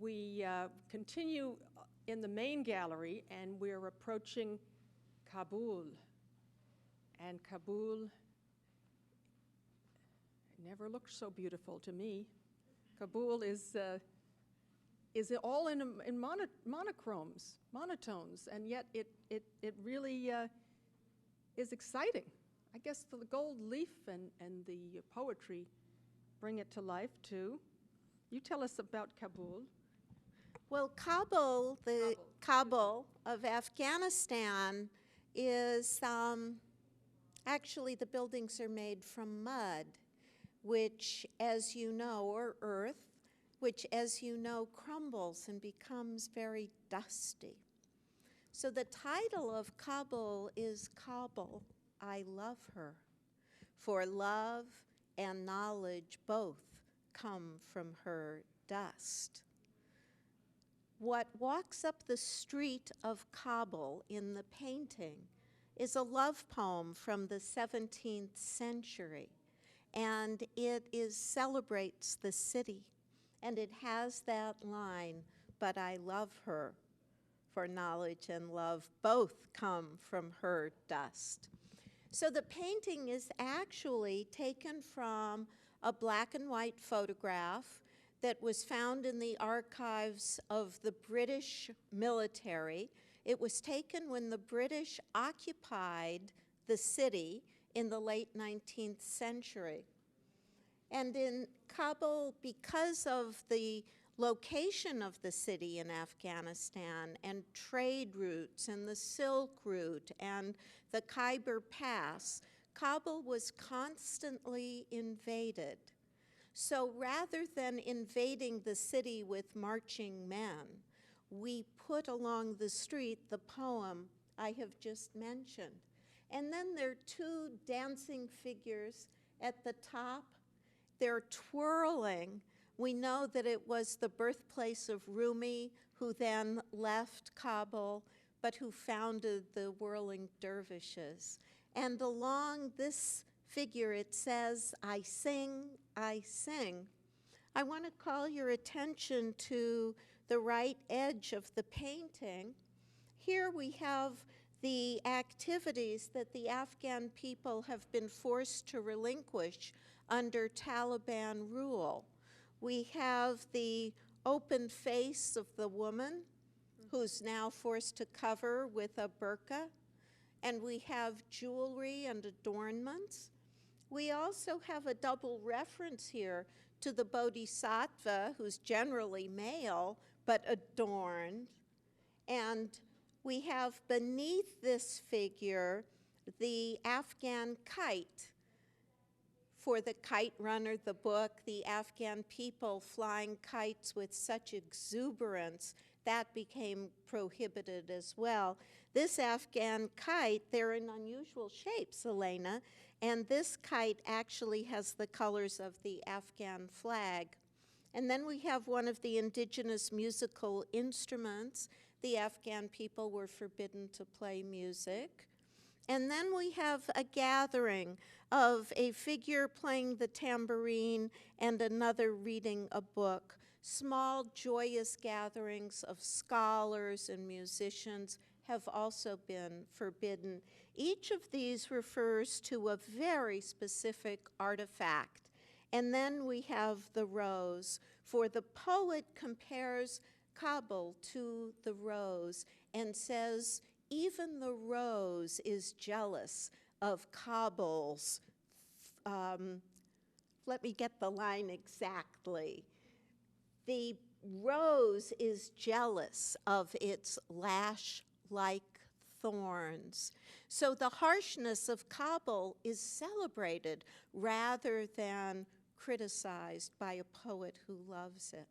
we continue in the main gallery, and we're approaching Kabul. And Kabul never looked so beautiful to me. Kabul is all in monochromes, monotones, and yet it really is exciting. I guess the gold leaf and the poetry bring it to life too. You tell us about Kabul. Well, Kabul of Afghanistan is actually the buildings are made from mud, which, as you know, or earth, which, as you know, crumbles and becomes very dusty. So the title of Kabul is Kabul, I Love Her, for love and knowledge both come from her dust. What walks up the street of Kabul in the painting is a love poem from the 17th century, and it celebrates the city, and it has that line, "But I love her, for knowledge and love both come from her dust." So the painting is actually taken from a black and white photograph that was found in the archives of the British military. It was taken when the British occupied the city in the late 19th century. And in Kabul, because of the location of the city in Afghanistan and trade routes and the Silk Route and the Khyber Pass, Kabul was constantly invaded. So rather than invading the city with marching men, we put along the street the poem I have just mentioned. And then there are two dancing figures at the top. They're twirling. We know that it was the birthplace of Rumi, who then left Kabul, but who founded the Whirling Dervishes. And along this figure, it says, "I sing, I sing." I want to call your attention to the right edge of the painting. Here we have the activities that the Afghan people have been forced to relinquish under Taliban rule. We have the open face of the woman who's now forced to cover with a burqa, and we have jewelry and adornments. We also have a double reference here to the bodhisattva, who's generally male but adorned. And we have beneath this figure the Afghan kite. For the Kite Runner, the book, the Afghan people flying kites with such exuberance, that became prohibited as well. This Afghan kite, they're in unusual shapes, Elena, and this kite actually has the colors of the Afghan flag. And then we have one of the indigenous musical instruments. The Afghan people were forbidden to play music. And then we have a gathering of a figure playing the tambourine and another reading a book. Small, joyous gatherings of scholars and musicians have also been forbidden. Each of these refers to a very specific artifact. And then we have the rose, for the poet compares Kabul to the rose and says, even the rose is jealous of Kabul's, let me get the line exactly. The rose is jealous of its lash-like thorns. So the harshness of Kabul is celebrated rather than criticized by a poet who loves it.